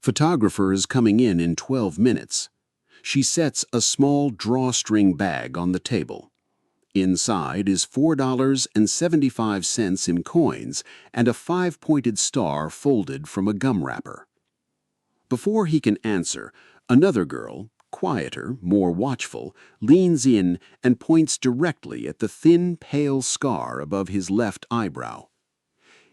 Photographer is coming in 12 minutes. She sets a small drawstring bag on the table. Inside is $4.75 in coins and a 5-pointed star folded from a gum wrapper. Before he can answer, another girl, quieter, more watchful, leans in and points directly at the thin, pale scar above his left eyebrow.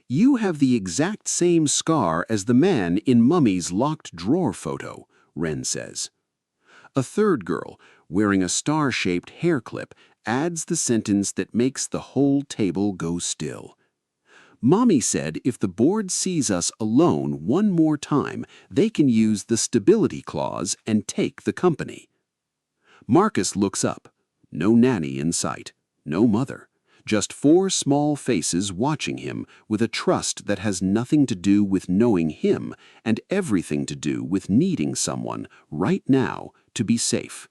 "You have the exact same scar as the man in Mummy's locked drawer photo," Wren says. A third girl, wearing a star-shaped hair clip, adds the sentence that makes the whole table go still. "Mommy said if the board sees us alone one more time, they can use the stability clause and take the company." Marcus looks up. No nanny in sight. No mother. Just 4 small faces watching him with a trust that has nothing to do with knowing him and everything to do with needing someone, right now, to be safe.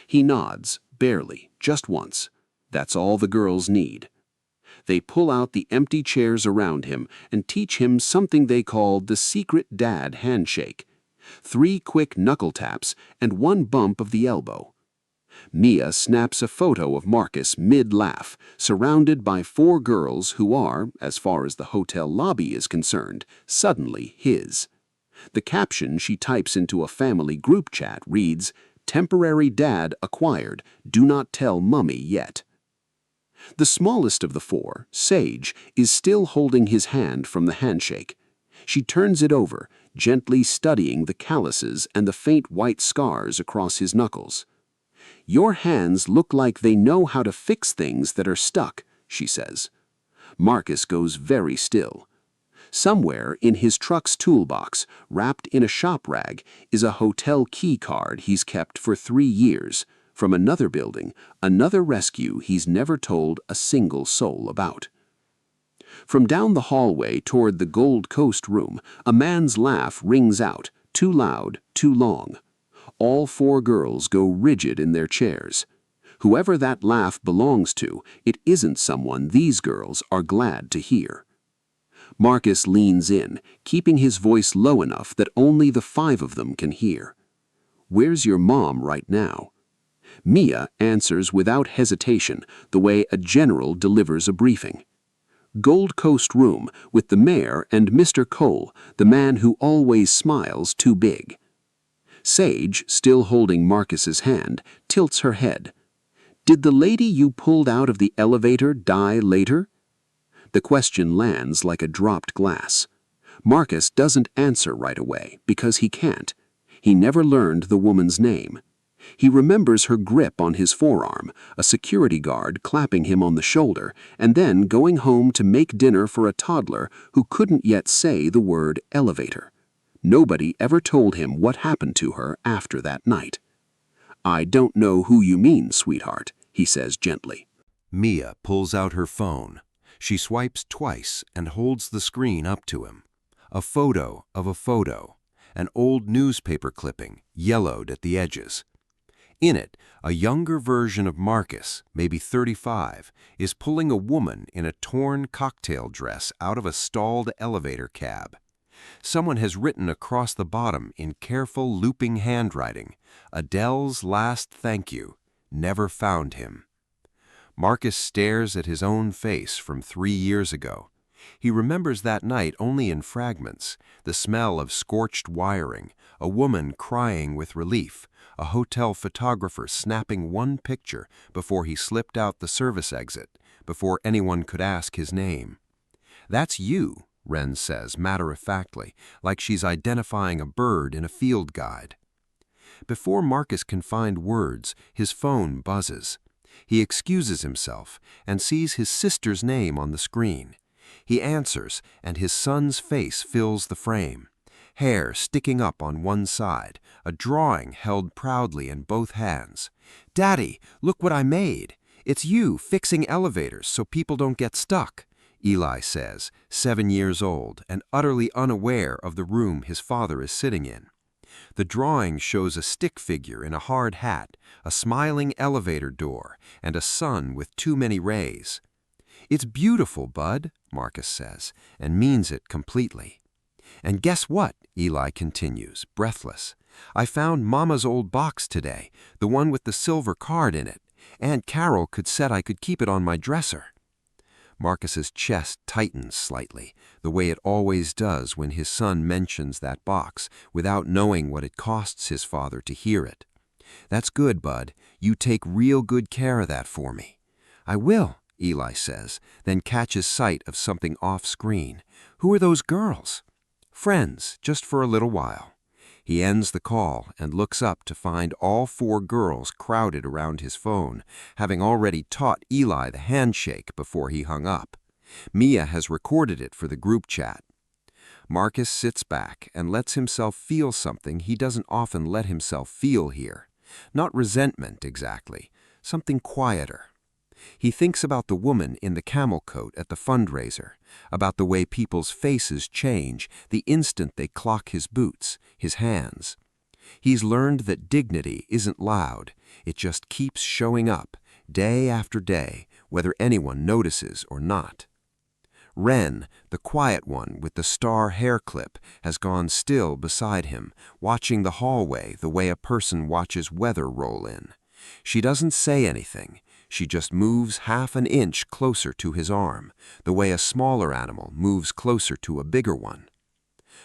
He nods, barely, just once. That's all the girls need. They pull out the empty chairs around him and teach him something they call the secret dad handshake. 3 quick knuckle taps and 1 bump of the elbow. Mia snaps a photo of Marcus mid-laugh, surrounded by 4 girls who are, as far as the hotel lobby is concerned, suddenly his. The caption she types into a family group chat reads, "Temporary dad acquired, do not tell Mummy yet." The smallest of the 4, Sage, is still holding his hand from the handshake. She turns it over, gently studying the calluses and the faint white scars across his knuckles. "Your hands look like they know how to fix things that are stuck," she says. Marcus goes very still. Somewhere in his truck's toolbox, wrapped in a shop rag, is a hotel key card he's kept for 3 years, from another building, another rescue he's never told a single soul about. From down the hallway toward the Gold Coast room, a man's laugh rings out, too loud, too long. All 4 girls go rigid in their chairs. Whoever that laugh belongs to, it isn't someone these girls are glad to hear. Marcus leans in, keeping his voice low enough that only the 5 of them can hear. "Where's your mom right now?" Mia answers without hesitation, the way a general delivers a briefing. "Gold Coast room with the mayor and Mr. Cole, the man who always smiles too big." Sage, still holding Marcus's hand, tilts her head. "Did the lady you pulled out of the elevator die later?" The question lands like a dropped glass. Marcus doesn't answer right away because he can't. He never learned the woman's name. He remembers her grip on his forearm, a security guard clapping him on the shoulder, and then going home to make dinner for a toddler who couldn't yet say the word elevator. Nobody ever told him what happened to her after that night. "I don't know who you mean, sweetheart," he says gently. Mia pulls out her phone. She swipes twice and holds the screen up to him. A photo of a photo, an old newspaper clipping, yellowed at the edges. In it, a younger version of Marcus, maybe 35, is pulling a woman in a torn cocktail dress out of a stalled elevator cab. Someone has written across the bottom in careful looping handwriting, "Adele's last thank you, never found him." Marcus stares at his own face from 3 years ago. He remembers that night only in fragments, the smell of scorched wiring, a woman crying with relief, a hotel photographer snapping one picture before he slipped out the service exit, before anyone could ask his name. "That's you," Wren says matter-of-factly, like she's identifying a bird in a field guide. Before Marcus can find words, his phone buzzes. He excuses himself and sees his sister's name on the screen. He answers, and his son's face fills the frame. Hair sticking up on one side, a drawing held proudly in both hands. "Daddy, look what I made. It's you fixing elevators so people don't get stuck," Eli says, 7 years old and utterly unaware of the room his father is sitting in. The drawing shows a stick figure in a hard hat, a smiling elevator door, and a sun with too many rays. "It's beautiful, Bud," Marcus says, and means it completely. "And guess what?" Eli continues, breathless. "I found Mama's old box today, the one with the silver card in it. Aunt Carol said I could keep it on my dresser." Marcus's chest tightens slightly, the way it always does when his son mentions that box, without knowing what it costs his father to hear it. "That's good, Bud. You take real good care of that for me." "I will," Eli says, then catches sight of something off-screen. "Who are those girls?" "Friends, just for a little while." He ends the call and looks up to find all 4 girls crowded around his phone, having already taught Eli the handshake before he hung up. Mia has recorded it for the group chat. Marcus sits back and lets himself feel something he doesn't often let himself feel here. Not resentment exactly, something quieter. He thinks about the woman in the camel coat at the fundraiser, about the way people's faces change the instant they clock his boots, his hands. He's learned that dignity isn't loud, it just keeps showing up, day after day, whether anyone notices or not. Wren, the quiet one with the star hair clip, has gone still beside him, watching the hallway the way a person watches weather roll in. She doesn't say anything. She just moves half an inch closer to his arm, the way a smaller animal moves closer to a bigger one.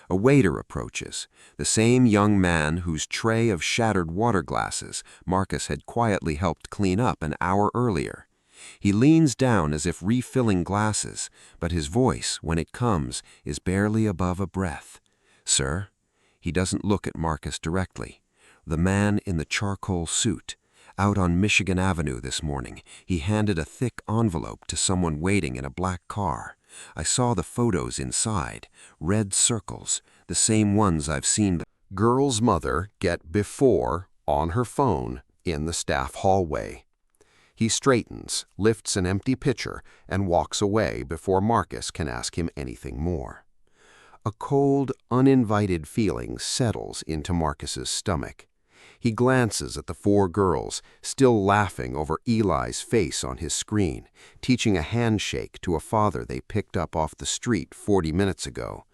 A waiter approaches, the same young man whose tray of shattered water glasses Marcus had quietly helped clean up an hour earlier. He leans down as if refilling glasses, but his voice, when it comes, is barely above a breath. "Sir?" He doesn't look at Marcus directly. The man in the charcoal suit. Out on Michigan Avenue this morning, he handed a thick envelope to someone waiting in a black car. I saw the photos inside, red circles, the same ones I've seen the girl's mother get before on her phone in the staff hallway. He straightens, lifts an empty pitcher, and walks away before Marcus can ask him anything more. A cold, uninvited feeling settles into Marcus's stomach. He glances at the 4 girls, still laughing over Eli's face on his screen, teaching a handshake to a father they picked up off the street 40 minutes ago.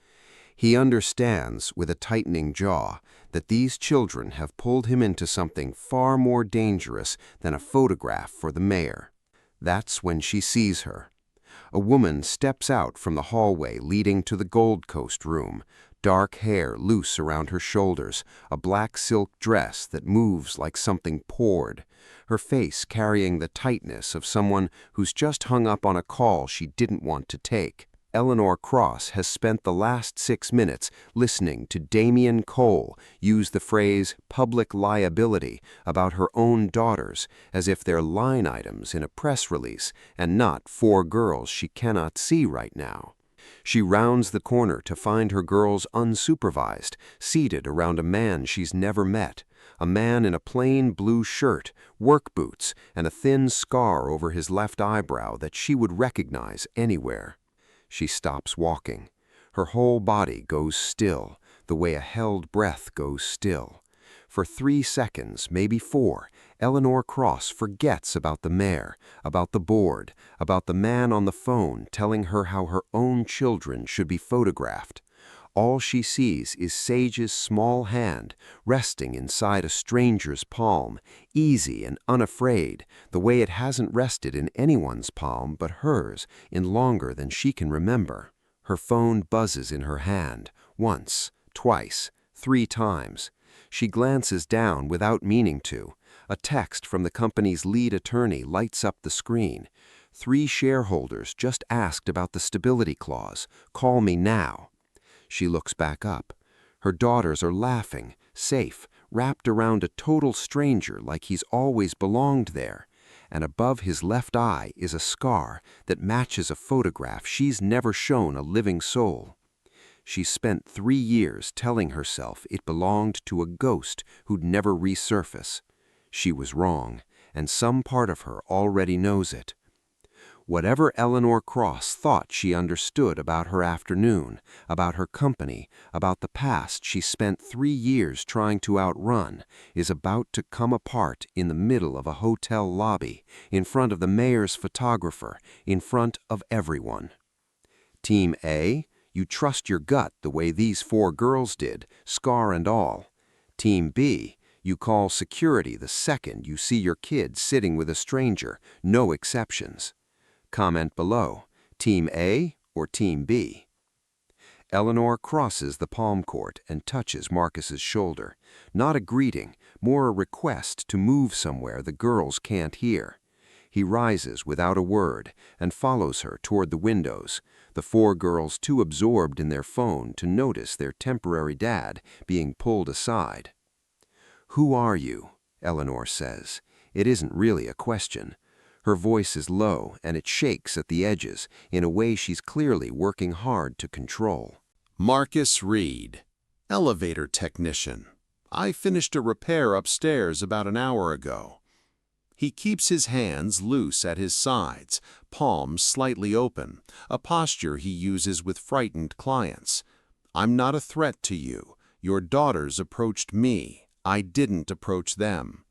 He understands, with a tightening jaw, that these children have pulled him into something far more dangerous than a photograph for the mayor. That's when she sees her. A woman steps out from the hallway leading to the Gold Coast room, dark hair loose around her shoulders, a black silk dress that moves like something poured, her face carrying the tightness of someone who's just hung up on a call she didn't want to take. Eleanor Cross has spent the last 6 minutes listening to Damian Cole use the phrase public liability about her own daughters as if they're line items in a press release and not 4 girls she cannot see right now. She rounds the corner to find her girls unsupervised, seated around a man she's never met, a man in a plain blue shirt, work boots, and a thin scar over his left eyebrow that she would recognize anywhere. She stops walking. Her whole body goes still, the way a held breath goes still. For 3 seconds, maybe 4, Eleanor Cross forgets about the mayor, about the board, about the man on the phone telling her how her own children should be photographed. All she sees is Sage's small hand resting inside a stranger's palm, easy and unafraid, the way it hasn't rested in anyone's palm but hers in longer than she can remember. Her phone buzzes in her hand, once, twice, 3 times. She glances down without meaning to. A text from the company's lead attorney lights up the screen. 3 shareholders just asked about the stability clause. Call me now. She looks back up. Her daughters are laughing, safe, wrapped around a total stranger like he's always belonged there. And above his left eye is a scar that matches a photograph she's never shown a living soul. She spent 3 years telling herself it belonged to a ghost who'd never resurface. She was wrong, and some part of her already knows it. Whatever Eleanor Cross thought she understood about her afternoon, about her company, about the past she spent 3 years trying to outrun, is about to come apart in the middle of a hotel lobby, in front of the mayor's photographer, in front of everyone. Team A, You trust your gut the way these 4 girls did, scar and all. Team B, you call security the second you see your kid sitting with a stranger, no exceptions. Comment below, Team A or Team B? Eleanor crosses the palm court and touches Marcus's shoulder. Not a greeting, more a request to move somewhere the girls can't hear. He rises without a word and follows her toward the windows, the 4 girls too absorbed in their phone to notice their temporary dad being pulled aside. "Who are you?" Eleanor says. It isn't really a question. Her voice is low and it shakes at the edges in a way she's clearly working hard to control. Marcus Reed, elevator technician. I finished a repair upstairs about an hour ago. He keeps his hands loose at his sides, palms slightly open, a posture he uses with frightened clients. I'm not a threat to you. Your daughters approached me. I didn't approach them.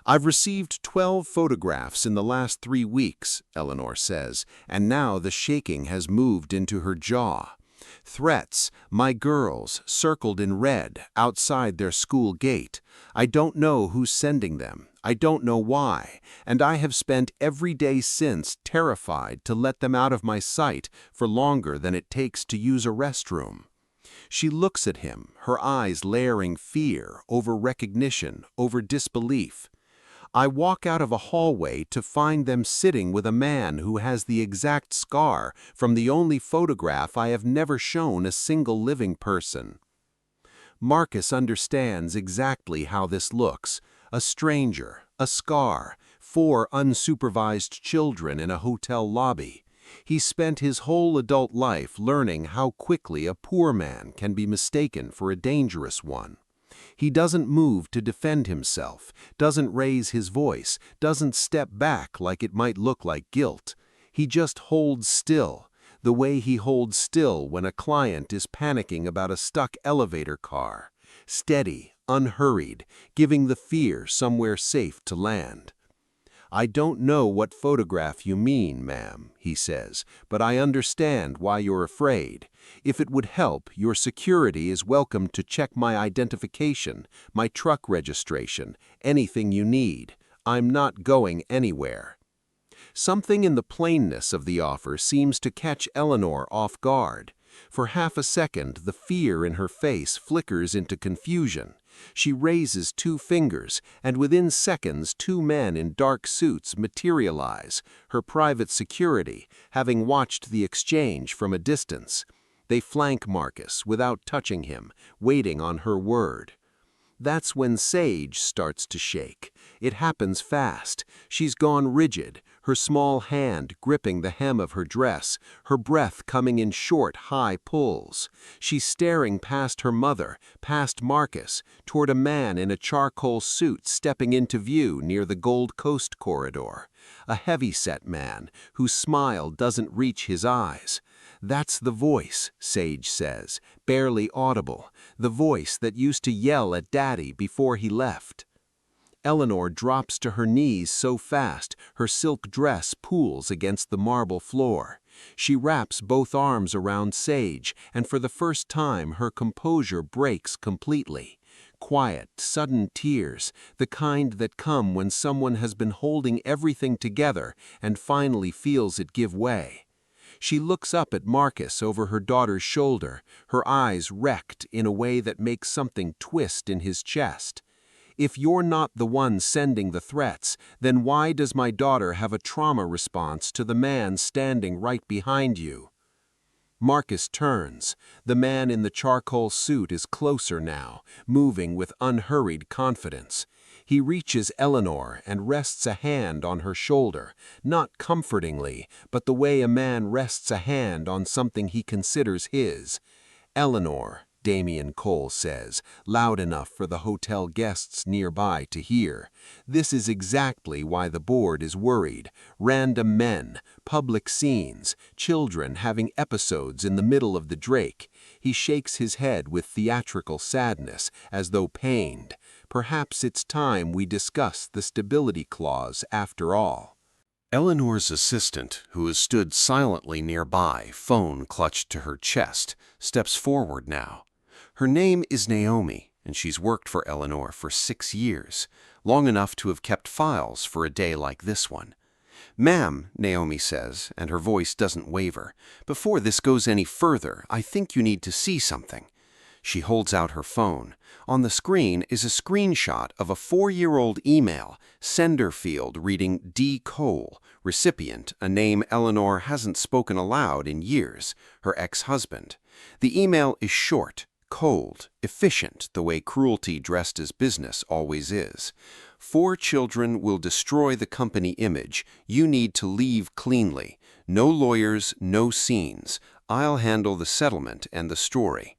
I've received 12 photographs in the last 3 weeks, Eleanor says, and now the shaking has moved into her jaw. Threats, my girls, circled in red, outside their school gate. I don't know who's sending them. I don't know why, and I have spent every day since terrified to let them out of my sight for longer than it takes to use a restroom. She looks at him, her eyes layering fear over recognition, over disbelief. I walk out of a hallway to find them sitting with a man who has the exact scar from the only photograph I have never shown a single living person. Marcus understands exactly how this looks. A stranger, a scar, 4 unsupervised children in a hotel lobby. He spent his whole adult life learning how quickly a poor man can be mistaken for a dangerous one. He doesn't move to defend himself, doesn't raise his voice, doesn't step back like it might look like guilt. He just holds still, the way he holds still when a client is panicking about a stuck elevator car. Steady, unhurried, giving the fear somewhere safe to land. I don't know what photograph you mean, ma'am, he says, but I understand why you're afraid. If it would help, your security is welcome to check my identification, my truck registration, anything you need. I'm not going anywhere. Something in the plainness of the offer seems to catch Eleanor off guard. For half a second, the fear in her face flickers into confusion. She raises 2 fingers, and within seconds 2 men in dark suits materialize, her private security, having watched the exchange from a distance. They flank Marcus without touching him, waiting on her word. That's when Sage starts to shake. It happens fast. She's gone rigid, her small hand gripping the hem of her dress, her breath coming in short, high pulls. She's staring past her mother, past Marcus, toward a man in a charcoal suit stepping into view near the Gold Coast corridor. A heavy-set man whose smile doesn't reach his eyes. That's the voice, Sage says, barely audible, the voice that used to yell at Daddy before he left. Eleanor drops to her knees so fast her silk dress pools against the marble floor. She wraps both arms around Sage, and for the first time her composure breaks completely. Quiet, sudden tears, the kind that come when someone has been holding everything together and finally feels it give way. She looks up at Marcus over her daughter's shoulder, her eyes wrecked in a way that makes something twist in his chest. If you're not the one sending the threats, then why does my daughter have a trauma response to the man standing right behind you? Marcus turns. The man in the charcoal suit is closer now, moving with unhurried confidence. He reaches Eleanor and rests a hand on her shoulder, not comfortingly, but the way a man rests a hand on something he considers his. "Eleanor," Damian Cole says, loud enough for the hotel guests nearby to hear. This is exactly why the board is worried. Random men, public scenes, children having episodes in the middle of the Drake. He shakes his head with theatrical sadness, as though pained. Perhaps it's time we discuss the stability clause after all. Eleanor's assistant, who has stood silently nearby, phone clutched to her chest, steps forward now. Her name is Naomi, and she's worked for Eleanor for 6 years, long enough to have kept files for a day like this one. "Ma'am," Naomi says, and her voice doesn't waver, "before this goes any further, I think you need to see something." She holds out her phone. On the screen is a screenshot of a 4-year-old email, sender field reading D. Cole, recipient, a name Eleanor hasn't spoken aloud in years, her ex-husband. The email is short, cold, efficient, the way cruelty dressed as business always is. "4 children will destroy the company image. You need to leave cleanly. No lawyers, no scenes. I'll handle the settlement and the story."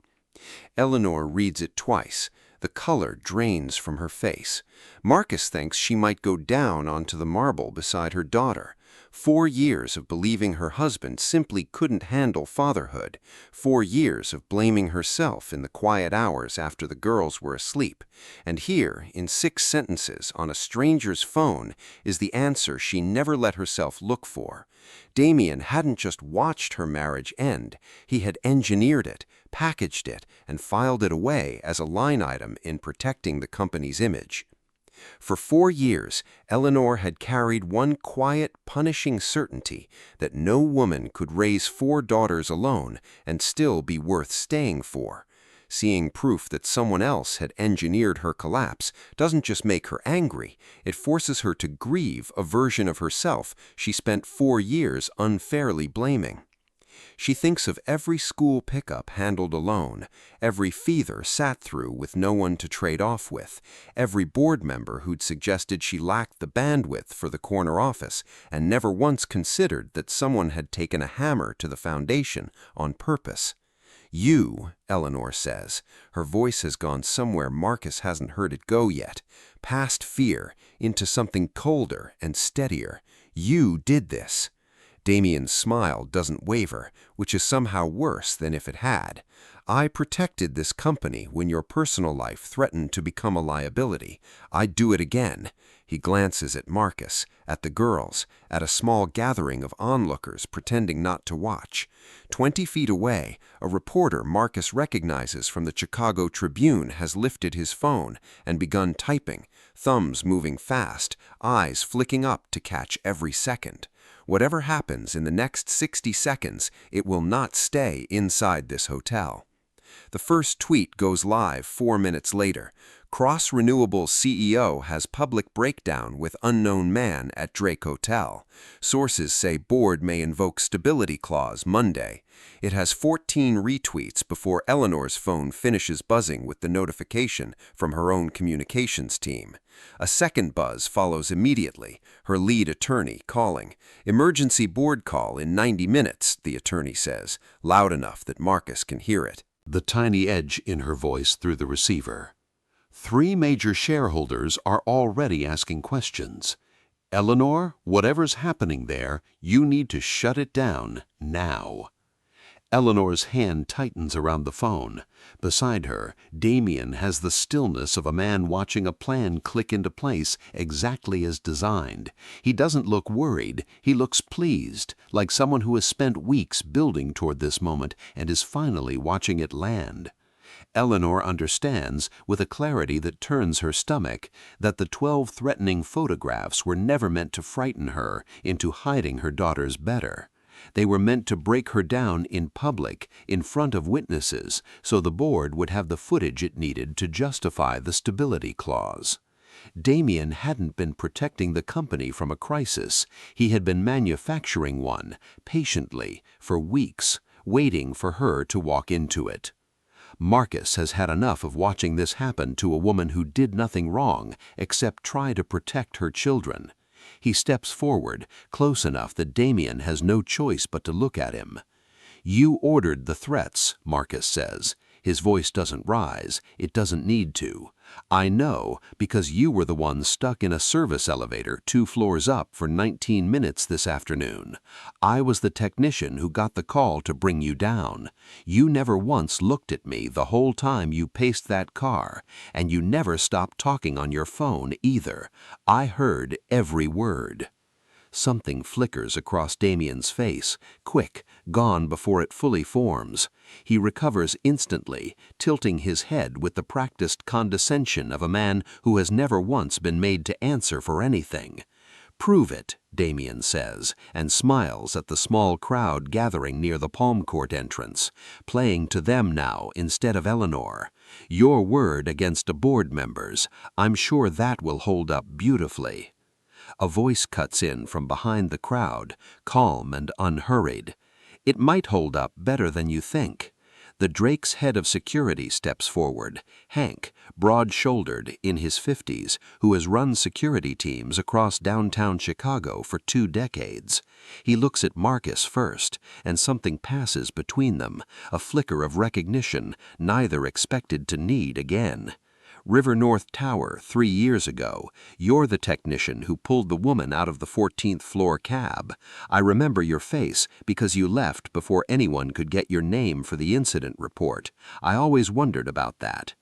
Eleanor reads it twice. The color drains from her face. Marcus thinks she might go down onto the marble beside her daughter. 4 years of believing her husband simply couldn't handle fatherhood. 4 years of blaming herself in the quiet hours after the girls were asleep. And here, in 6 sentences on a stranger's phone, is the answer she never let herself look for. Damien hadn't just watched her marriage end. He had engineered it, packaged it, and filed it away as a line item in protecting the company's image. For 4 years, Eleanor had carried one quiet, punishing certainty that no woman could raise 4 daughters alone and still be worth staying for. Seeing proof that someone else had engineered her collapse doesn't just make her angry, it forces her to grieve a version of herself she spent 4 years unfairly blaming. She thinks of every school pickup handled alone, every feather sat through with no one to trade off with, every board member who'd suggested she lacked the bandwidth for the corner office and never once considered that someone had taken a hammer to the foundation on purpose. "You," Eleanor says. Her voice has gone somewhere Marcus hasn't heard it go yet, past fear, into something colder and steadier. "You did this." Damien's smile doesn't waver, which is somehow worse than if it had. "I protected this company when your personal life threatened to become a liability. I'd do it again." He glances at Marcus, at the girls, at a small gathering of onlookers pretending not to watch. 20 feet away, a reporter Marcus recognizes from the Chicago Tribune has lifted his phone and begun typing, thumbs moving fast, eyes flicking up to catch every second. Whatever happens in the next 60 seconds, it will not stay inside this hotel. The first tweet goes live 4 minutes later. Cross Renewable's CEO has public breakdown with unknown man at Drake Hotel. Sources say board may invoke stability clause Monday. It has 14 retweets before Eleanor's phone finishes buzzing with the notification from her own communications team. A second buzz follows immediately, her lead attorney calling. "Emergency board call in 90 minutes, the attorney says, loud enough that Marcus can hear it. The tiny edge in her voice through the receiver. 3 major shareholders are already asking questions. Eleanor, whatever's happening there, you need to shut it down now. Eleanor's hand tightens around the phone. Beside her, Damien has the stillness of a man watching a plan click into place exactly as designed. He doesn't look worried. He looks pleased, like someone who has spent weeks building toward this moment and is finally watching it land. Eleanor understands, with a clarity that turns her stomach, that the 12 threatening photographs were never meant to frighten her into hiding her daughters better. They were meant to break her down in public, in front of witnesses, so the board would have the footage it needed to justify the stability clause. Damien hadn't been protecting the company from a crisis. He had been manufacturing one, patiently, for weeks, waiting for her to walk into it. Marcus has had enough of watching this happen to a woman who did nothing wrong except try to protect her children. He steps forward, close enough that Damien has no choice but to look at him. "You ordered the threats," Marcus says. His voice doesn't rise. It doesn't need to. "I know, because you were the one stuck in a service elevator 2 floors up for 19 minutes this afternoon. I was the technician who got the call to bring you down. You never once looked at me the whole time you paced that car, and you never stopped talking on your phone either. I heard every word." Something flickers across Damien's face, quick, gone before it fully forms. He recovers instantly, tilting his head with the practiced condescension of a man who has never once been made to answer for anything. "Prove it," Damien says, and smiles at the small crowd gathering near the Palm Court entrance, playing to them now instead of Eleanor. "Your word against a board member's, I'm sure that will hold up beautifully." A voice cuts in from behind the crowd, calm and unhurried. "It might hold up better than you think." The Drake's head of security steps forward, Hank, broad-shouldered, in his 50s, who has run security teams across downtown Chicago for 2 decades. He looks at Marcus first, and something passes between them, a flicker of recognition neither expected to need again. "River North Tower 3 years ago. You're the technician who pulled the woman out of the 14th floor cab. I remember your face because you left before anyone could get your name for the incident report. I always wondered about that."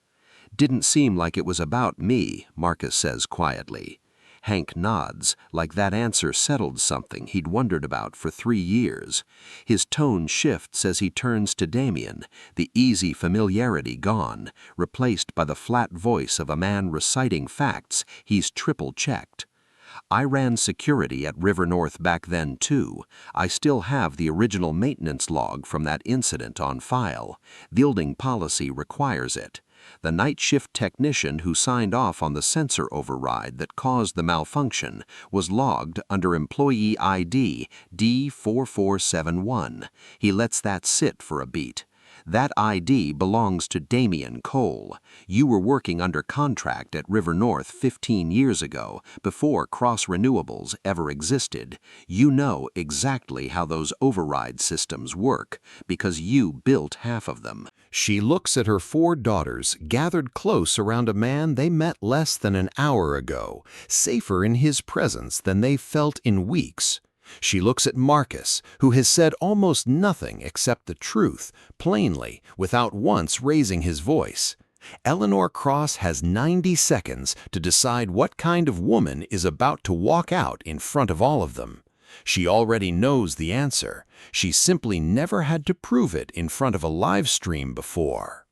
"Didn't seem like it was about me," Marcus says quietly. Hank nods, like that answer settled something he'd wondered about for 3 years. His tone shifts as he turns to Damien, the easy familiarity gone, replaced by the flat voice of a man reciting facts he's triple-checked. "I ran security at River North back then, too. I still have the original maintenance log from that incident on file. Building policy requires it. The night shift technician who signed off on the sensor override that caused the malfunction was logged under employee ID D4471. He lets that sit for a beat. That ID belongs to Damien Cole. You were working under contract at River North 15 years ago, before Cross Renewables ever existed. You know exactly how those override systems work, because you built half of them." She looks at her 4 daughters, gathered close around a man they met less than an hour ago, safer in his presence than they felt in weeks. She looks at Marcus, who has said almost nothing except the truth, plainly, without once raising his voice. Eleanor Cross has 90 seconds to decide what kind of woman is about to walk out in front of all of them. She already knows the answer. She simply never had to prove it in front of a live stream before.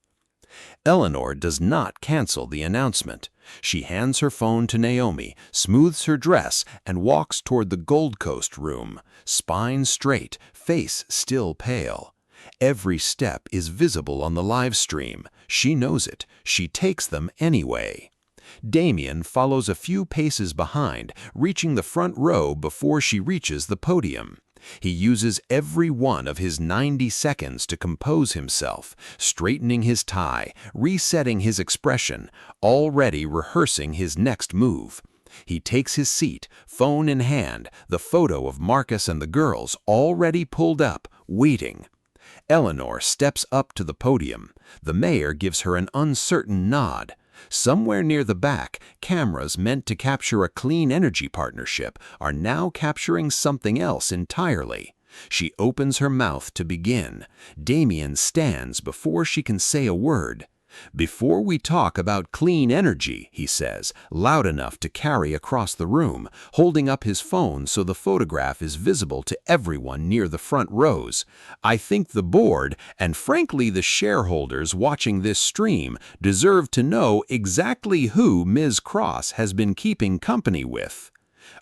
Eleanor does not cancel the announcement. She hands her phone to Naomi, smooths her dress, and walks toward the Gold Coast room, spine straight, face still pale. Every step is visible on the live stream. She knows it. She takes them anyway. Damien follows a few paces behind, reaching the front row before she reaches the podium. He uses every one of his 90 seconds to compose himself, straightening his tie, resetting his expression, already rehearsing his next move. He takes his seat, phone in hand, the photo of Marcus and the girls already pulled up, waiting. Eleanor steps up to the podium. The mayor gives her an uncertain nod. Somewhere near the back, cameras meant to capture a clean energy partnership are now capturing something else entirely. She opens her mouth to begin. Damien stands before she can say a word. "Before we talk about clean energy," he says, loud enough to carry across the room, holding up his phone so the photograph is visible to everyone near the front rows, "I think the board, and frankly the shareholders watching this stream, deserve to know exactly who Ms. Cross has been keeping company with."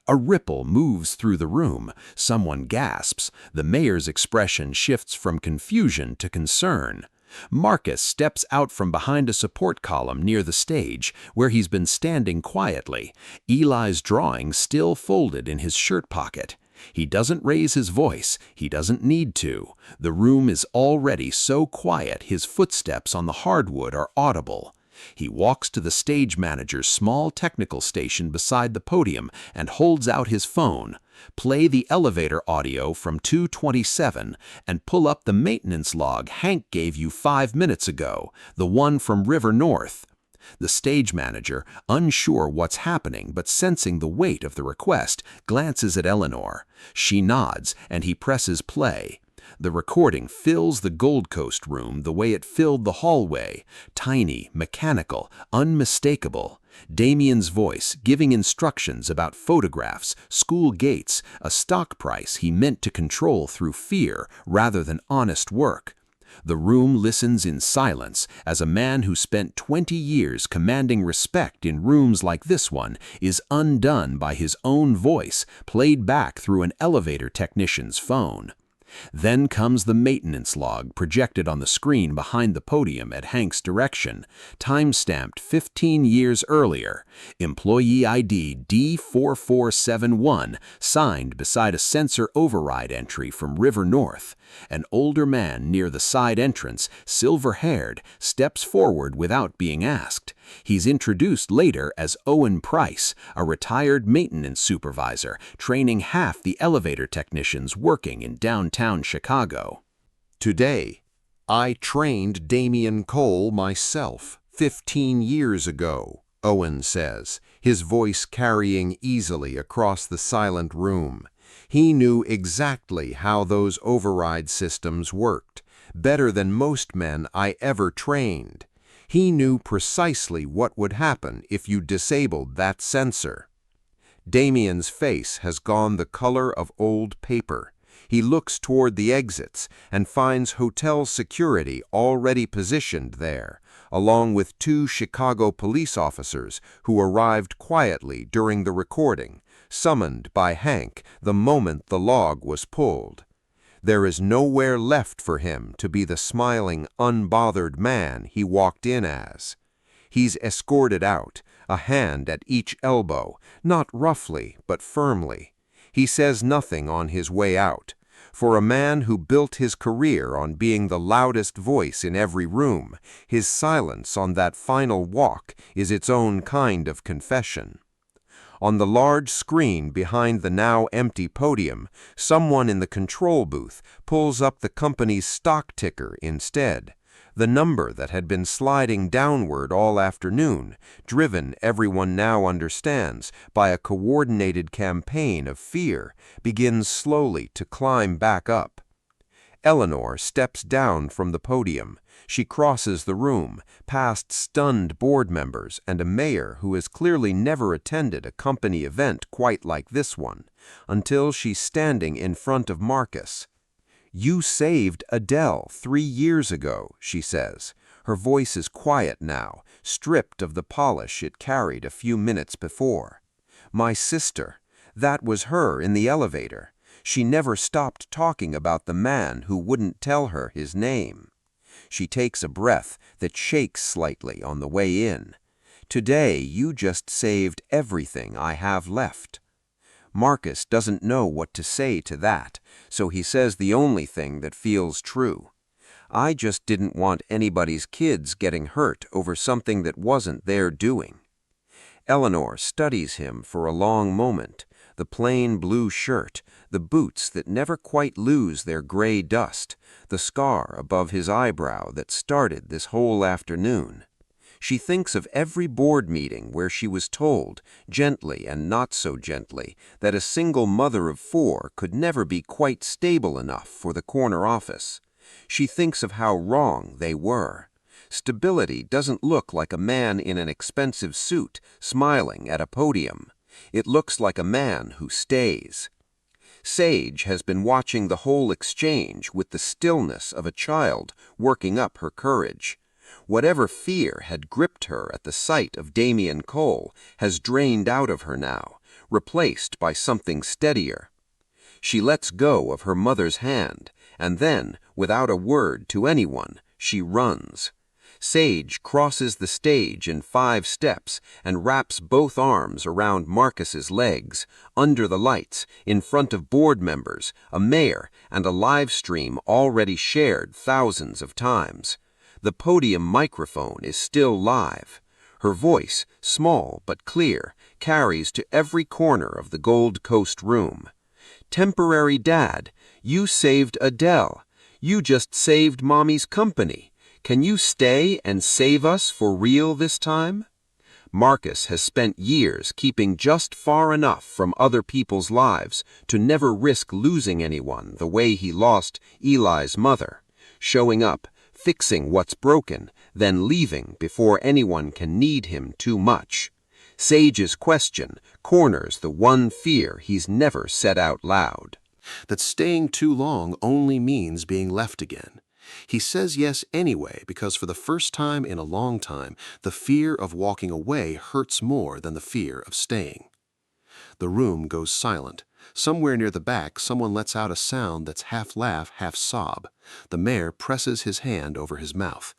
A ripple moves through the room. Someone gasps. The mayor's expression shifts from confusion to concern. Marcus steps out from behind a support column near the stage, where he's been standing quietly, Eli's drawing still folded in his shirt pocket. He doesn't raise his voice. He doesn't need to. The room is already so quiet his footsteps on the hardwood are audible. He walks to the stage manager's small technical station beside the podium and holds out his phone. Play the elevator audio from 227 and pull up the maintenance log Hank gave you 5 minutes ago, the one from River North. The stage manager, unsure what's happening but sensing the weight of the request, glances at Eleanor. She nods and he presses play. The recording fills the Gold Coast room the way it filled the hallway, tiny, mechanical, unmistakable. Damien's voice giving instructions about photographs, school gates, a stock price he meant to control through fear rather than honest work. The room listens in silence as a man who spent 20 years commanding respect in rooms like this one is undone by his own voice played back through an elevator technician's phone. Then comes the maintenance log projected on the screen behind the podium at Hank's direction, time-stamped 15 years earlier, employee ID D4471, signed beside a sensor override entry from River North. An older man near the side entrance, silver-haired, steps forward without being asked. He's introduced later as Owen Price, a retired maintenance supervisor, training half the elevator technicians working in downtown Chicago. Today, I trained Damien Cole myself 15 years ago, Owen says, his voice carrying easily across the silent room. He knew exactly how those override systems worked, better than most men I ever trained. He knew precisely what would happen if you disabled that sensor. Damien's face has gone the color of old paper. He looks toward the exits and finds hotel security already positioned there, along with 2 Chicago police officers who arrived quietly during the recording, summoned by Hank the moment the log was pulled. There is nowhere left for him to be the smiling, unbothered man he walked in as. He's escorted out, a hand at each elbow, not roughly but firmly. He says nothing on his way out. For a man who built his career on being the loudest voice in every room, his silence on that final walk is its own kind of confession. On the large screen behind the now empty podium, someone in the control booth pulls up the company's stock ticker instead. The number that had been sliding downward all afternoon, driven, everyone now understands, by a coordinated campaign of fear, begins slowly to climb back up. Eleanor steps down from the podium. She crosses the room, past stunned board members and a mayor who has clearly never attended a company event quite like this one, until she's standing in front of Marcus. "You saved Adele 3 years ago," she says. Her voice is quiet now, stripped of the polish it carried a few minutes before. "My sister, that was her in the elevator. She never stopped talking about the man who wouldn't tell her his name." She takes a breath that shakes slightly on the way in. "Today, you just saved everything I have left." Marcus doesn't know what to say to that, so he says the only thing that feels true. "I just didn't want anybody's kids getting hurt over something that wasn't their doing." Eleanor studies him for a long moment, the plain blue shirt, the boots that never quite lose their gray dust, the scar above his eyebrow that started this whole afternoon. She thinks of every board meeting where she was told, gently and not so gently, that a single mother of 4 could never be quite stable enough for the corner office. She thinks of how wrong they were. Stability doesn't look like a man in an expensive suit smiling at a podium. It looks like a man who stays. Sage has been watching the whole exchange with the stillness of a child working up her courage. Whatever fear had gripped her at the sight of Damien Cole has drained out of her now, replaced by something steadier. She lets go of her mother's hand, and then, without a word to anyone, she runs. Sage crosses the stage in 5 steps and wraps both arms around Marcus's legs, under the lights, in front of board members, a mayor, and a live stream already shared thousands of times. The podium microphone is still live. Her voice, small but clear, carries to every corner of the Gold Coast room. "Temporary dad, you saved Adele. You just saved Mommy's company. Can you stay and save us for real this time?" Marcus has spent years keeping just far enough from other people's lives to never risk losing anyone the way he lost Eli's mother, showing up, fixing what's broken, then leaving before anyone can need him too much. Sage's question corners the one fear he's never said out loud. That staying too long only means being left again. He says yes anyway because for the first time in a long time, the fear of walking away hurts more than the fear of staying. The room goes silent. Somewhere near the back, someone lets out a sound that's half laugh, half sob. The mayor presses his hand over his mouth.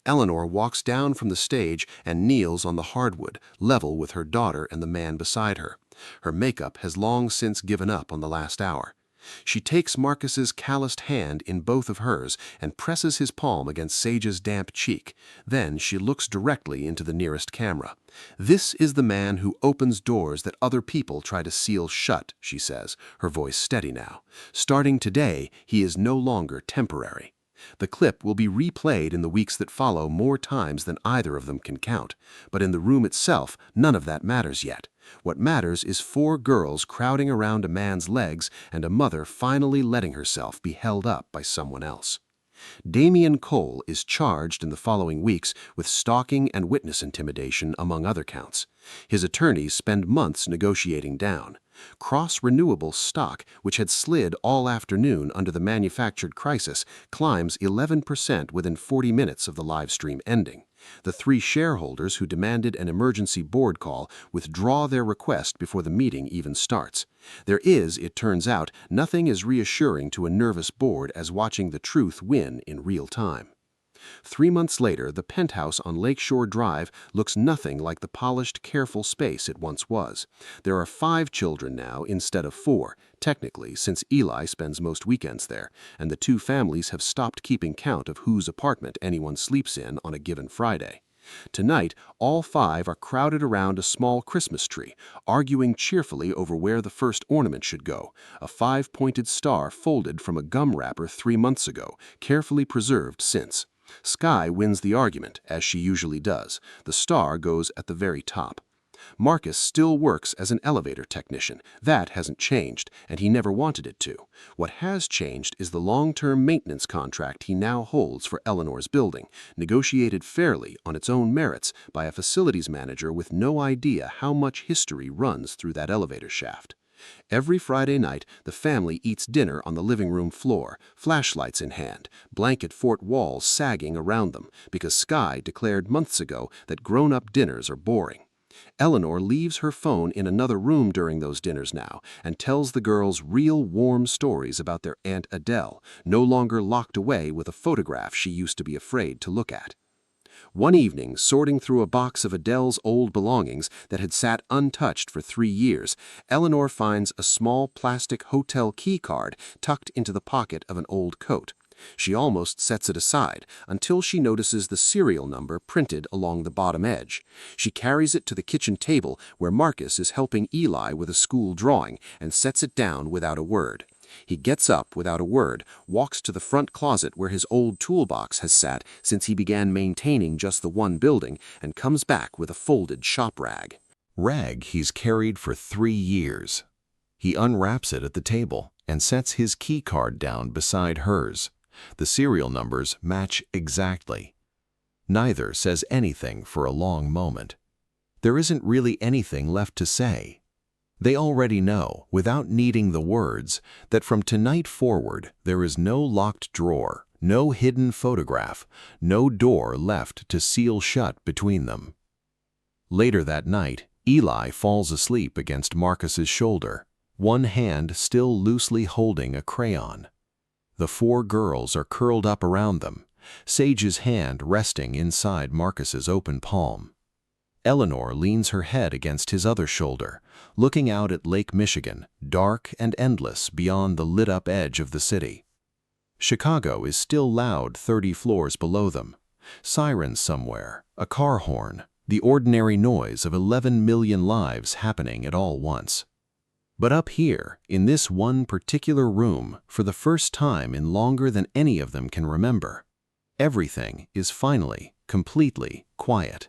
Eleanor walks down from the stage and kneels on the hardwood, level with her daughter and the man beside her. Her makeup has long since given up on the last hour. She takes Marcus's calloused hand in both of hers and presses his palm against Sage's damp cheek. Then she looks directly into the nearest camera. "This is the man who opens doors that other people try to seal shut," she says, her voice steady now. "Starting today, he is no longer temporary." The clip will be replayed in the weeks that follow more times than either of them can count. But in the room itself, none of that matters yet. What matters is 4 girls crowding around a man's legs and a mother finally letting herself be held up by someone else. Damian Cole is charged in the following weeks with stalking and witness intimidation, among other counts. His attorneys spend months negotiating down. Cross Renewable stock, which had slid all afternoon under the manufactured crisis, climbs 11% within 40 minutes of the live stream ending. The 3 shareholders who demanded an emergency board call withdraw their request before the meeting even starts. There is, it turns out, nothing as reassuring to a nervous board as watching the truth win in real time. 3 months later, the penthouse on Lakeshore Drive looks nothing like the polished, careful space it once was. There are 5 children now instead of 4, technically, since Eli spends most weekends there, and the 2 families have stopped keeping count of whose apartment anyone sleeps in on a given Friday. Tonight, all 5 are crowded around a small Christmas tree, arguing cheerfully over where the first ornament should go, a 5-pointed star folded from a gum wrapper 3 months ago, carefully preserved since. Skye wins the argument, as she usually does. The star goes at the very top. Marcus still works as an elevator technician. That hasn't changed, and he never wanted it to. What has changed is the long-term maintenance contract he now holds for Eleanor's building, negotiated fairly on its own merits by a facilities manager with no idea how much history runs through that elevator shaft. Every Friday night, the family eats dinner on the living room floor, flashlights in hand, blanket fort walls sagging around them, because Skye declared months ago that grown-up dinners are boring. Eleanor leaves her phone in another room during those dinners now and tells the girls real warm stories about their Aunt Adele, no longer locked away with a photograph she used to be afraid to look at. One evening, sorting through a box of Adele's old belongings that had sat untouched for 3 years, Eleanor finds a small plastic hotel key card tucked into the pocket of an old coat. She almost sets it aside until she notices the serial number printed along the bottom edge. She carries it to the kitchen table where Marcus is helping Eli with a school drawing and sets it down without a word. He gets up without a word, walks to the front closet where his old toolbox has sat since he began maintaining just the one building, and comes back with a folded shop rag. Rag he's carried for 3 years. He unwraps it at the table and sets his key card down beside hers. The serial numbers match exactly. Neither says anything for a long moment. There isn't really anything left to say. They already know, without needing the words, that from tonight forward there is no locked drawer, no hidden photograph, no door left to seal shut between them. Later that night, Eli falls asleep against Marcus's shoulder, one hand still loosely holding a crayon. The 4 girls are curled up around them, Sage's hand resting inside Marcus's open palm. Eleanor leans her head against his other shoulder, looking out at Lake Michigan, dark and endless beyond the lit-up edge of the city. Chicago is still loud 30 floors below them. Sirens somewhere, a car horn, the ordinary noise of 11 million lives happening at all once. But up here, in this one particular room, for the first time in longer than any of them can remember, everything is finally, completely quiet.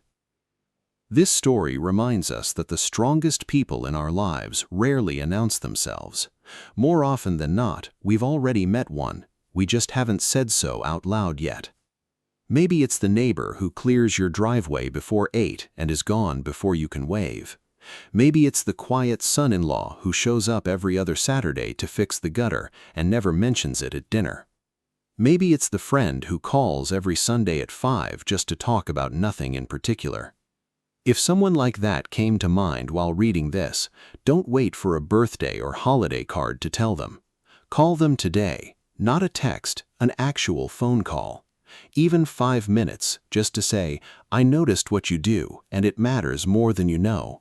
This story reminds us that the strongest people in our lives rarely announce themselves. More often than not, we've already met one, we just haven't said so out loud yet. Maybe it's the neighbor who clears your driveway before 8 and is gone before you can wave. Maybe it's the quiet son-in-law who shows up every other Saturday to fix the gutter and never mentions it at dinner. Maybe it's the friend who calls every Sunday at 5 just to talk about nothing in particular. If someone like that came to mind while reading this, don't wait for a birthday or holiday card to tell them. Call them today, not a text, an actual phone call. Even 5 minutes, just to say, I noticed what you do, and it matters more than you know.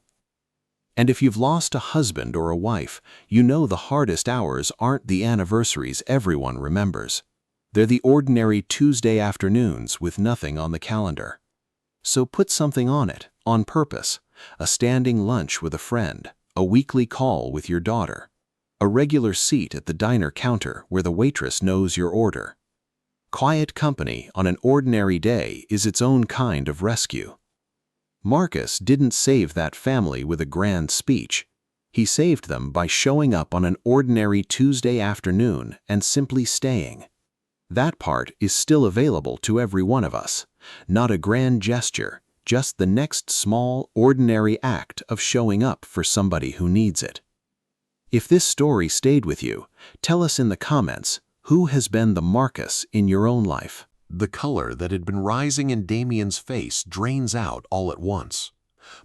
And if you've lost a husband or a wife, you know the hardest hours aren't the anniversaries everyone remembers. They're the ordinary Tuesday afternoons with nothing on the calendar. So put something on it, on purpose. A standing lunch with a friend, a weekly call with your daughter, a regular seat at the diner counter where the waitress knows your order. Quiet company on an ordinary day is its own kind of rescue. Marcus didn't save that family with a grand speech. He saved them by showing up on an ordinary Tuesday afternoon and simply staying. That part is still available to every one of us. Not a grand gesture, just the next small, ordinary act of showing up for somebody who needs it. If this story stayed with you, tell us in the comments, who has been the Marcus in your own life? The color that had been rising in Damien's face drains out all at once.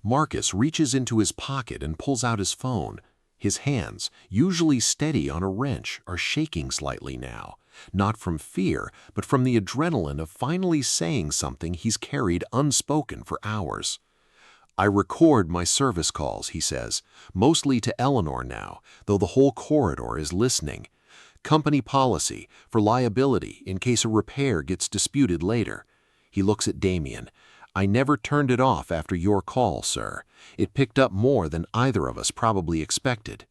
Marcus reaches into his pocket and pulls out his phone. His hands, usually steady on a wrench, are shaking slightly now. Not from fear, but from the adrenaline of finally saying something he's carried unspoken for hours. I record my service calls, he says, mostly to Eleanor now, though the whole corridor is listening. Company policy, for liability in case a repair gets disputed later. He looks at Damien. I never turned it off after your call, sir. It picked up more than either of us probably expected.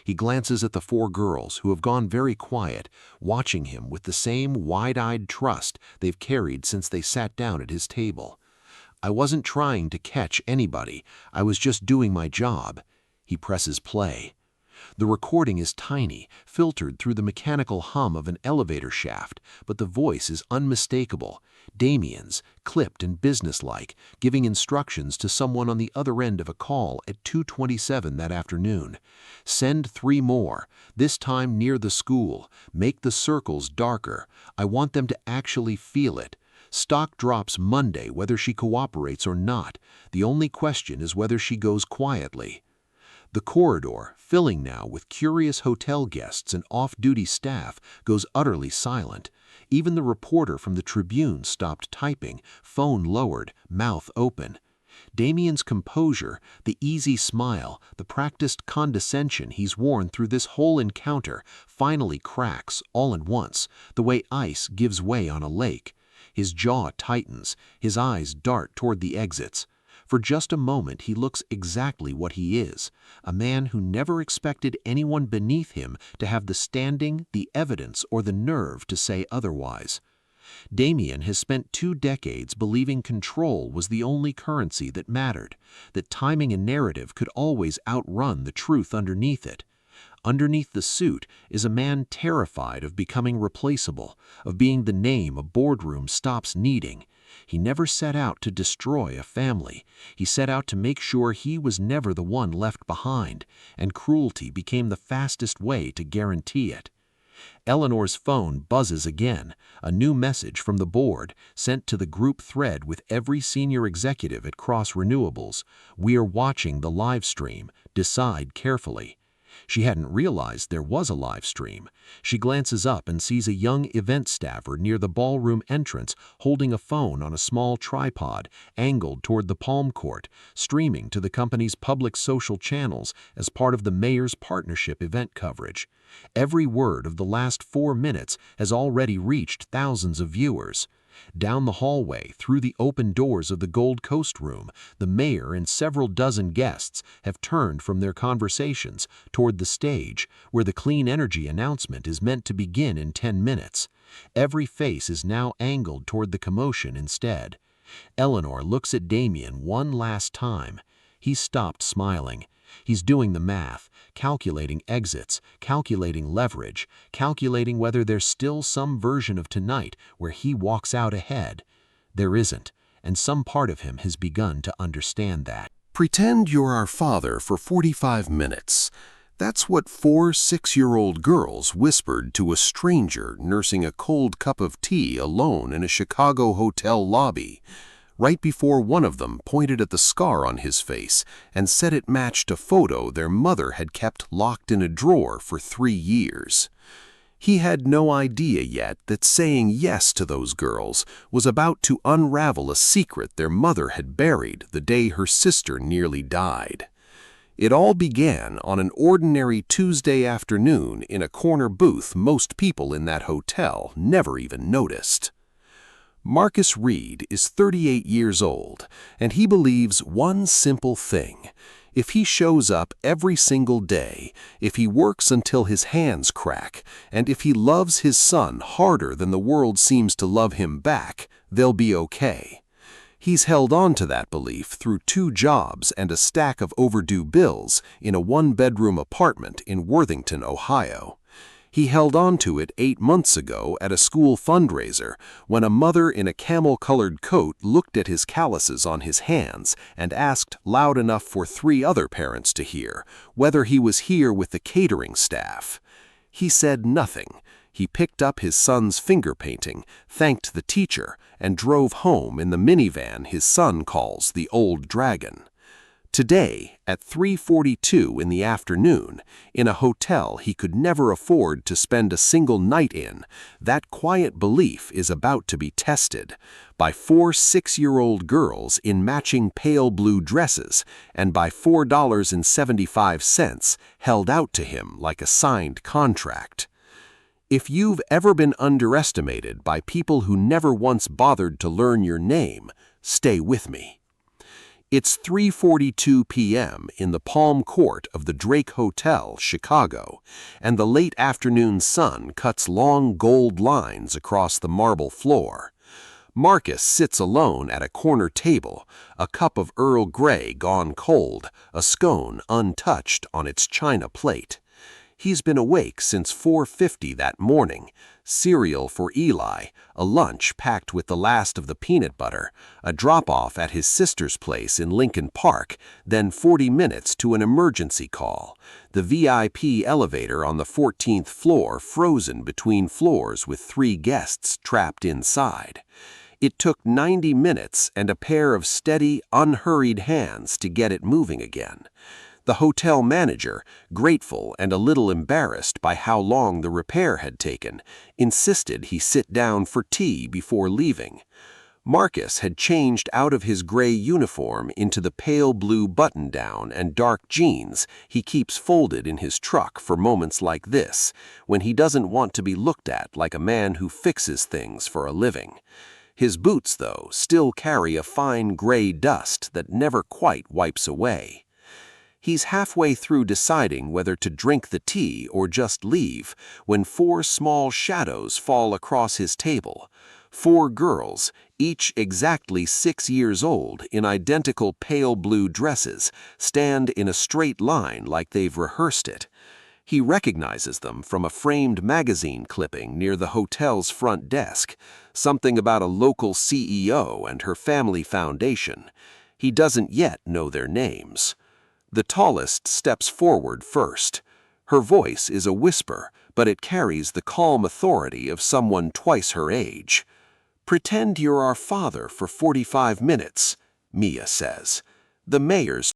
He glances at the 4 girls who have gone very quiet, watching him with the same wide-eyed trust they've carried since they sat down at his table. I wasn't trying to catch anybody. I was just doing my job. He presses play. The recording is tiny, filtered through the mechanical hum of an elevator shaft, but the voice is unmistakable. Damien's, clipped and businesslike, giving instructions to someone on the other end of a call at 2:27 that afternoon. Send 3 more, this time near the school. Make the circles darker. I want them to actually feel it. Stock drops Monday whether she cooperates or not. The only question is whether she goes quietly. The corridor, filling now with curious hotel guests and off-duty staff, goes utterly silent. Even the reporter from the Tribune stopped typing, phone lowered, mouth open. Damien's composure, the easy smile, the practiced condescension he's worn through this whole encounter, finally cracks all at once, the way ice gives way on a lake. His jaw tightens, his eyes dart toward the exits. For just a moment he looks exactly what he is, a man who never expected anyone beneath him to have the standing, the evidence, or the nerve to say otherwise. Damien has spent 2 decades believing control was the only currency that mattered, that timing and narrative could always outrun the truth underneath it. Underneath the suit is a man terrified of becoming replaceable, of being the name a boardroom stops needing. He never set out to destroy a family. He set out to make sure he was never the one left behind, and cruelty became the fastest way to guarantee it. Eleanor's phone buzzes again, a new message from the board, sent to the group thread with every senior executive at Cross Renewables. We are watching the live stream. Decide carefully. She hadn't realized there was a live stream. She glances up and sees a young event staffer near the ballroom entrance holding a phone on a small tripod angled toward the palm court, streaming to the company's public social channels as part of the mayor's partnership event coverage. Every word of the last 4 minutes has already reached thousands of viewers. Down the hallway, through the open doors of the Gold Coast room, the mayor and several dozen guests have turned from their conversations toward the stage, where the clean energy announcement is meant to begin in 10 minutes. Every face is now angled toward the commotion instead. Eleanor looks at Damien one last time. He's stopped smiling. He's doing the math, calculating exits, calculating leverage, calculating whether there's still some version of tonight where he walks out ahead. There isn't, and some part of him has begun to understand that. Pretend you're our father for 45 minutes. That's what 4 6-year-old girls whispered to a stranger nursing a cold cup of tea alone in a Chicago hotel lobby, right before one of them pointed at the scar on his face and said it matched a photo their mother had kept locked in a drawer for 3 years. He had no idea yet that saying yes to those girls was about to unravel a secret their mother had buried the day her sister nearly died. It all began on an ordinary Tuesday afternoon in a corner booth most people in that hotel never even noticed. Marcus Reed is 38 years old, and he believes one simple thing. If he shows up every single day, if he works until his hands crack, and if he loves his son harder than the world seems to love him back, they'll be okay. He's held on to that belief through 2 jobs and a stack of overdue bills in a 1-bedroom apartment in Worthington, Ohio. He held on to it 8 months ago at a school fundraiser when a mother in a camel-colored coat looked at his calluses on his hands and asked loud enough for 3 other parents to hear whether he was here with the catering staff. He said nothing. He picked up his son's finger painting, thanked the teacher, and drove home in the minivan his son calls the Old Dragon. Today, at 3:42 in the afternoon, in a hotel he could never afford to spend a single night in, that quiet belief is about to be tested by 4 6-year-old girls in matching pale blue dresses and by $4.75 held out to him like a signed contract. If you've ever been underestimated by people who never once bothered to learn your name, stay with me. It's 3:42 p.m. in the Palm Court of the Drake Hotel, Chicago, and the late afternoon sun cuts long gold lines across the marble floor. Marcus sits alone at a corner table, a cup of Earl Grey gone cold, a scone untouched on its china plate. He's been awake since 4:50 that morning, cereal for Eli, a lunch packed with the last of the peanut butter, a drop-off at his sister's place in Lincoln Park, then 40 minutes to an emergency call, the VIP elevator on the 14th floor frozen between floors with 3 guests trapped inside. It took 90 minutes and a pair of steady, unhurried hands to get it moving again. The hotel manager, grateful and a little embarrassed by how long the repair had taken, insisted he sit down for tea before leaving. Marcus had changed out of his gray uniform into the pale blue button-down and dark jeans he keeps folded in his truck for moments like this, when he doesn't want to be looked at like a man who fixes things for a living. His boots, though, still carry a fine gray dust that never quite wipes away. He's halfway through deciding whether to drink the tea or just leave when 4 small shadows fall across his table. 4 girls, each exactly 6 years old in identical pale blue dresses, stand in a straight line like they've rehearsed it. He recognizes them from a framed magazine clipping near the hotel's front desk, something about a local CEO and her family foundation. He doesn't yet know their names. The tallest steps forward first. Her voice is a whisper, but it carries the calm authority of someone twice her age. "Pretend you're our father for 45 minutes, Mia says. The mayor's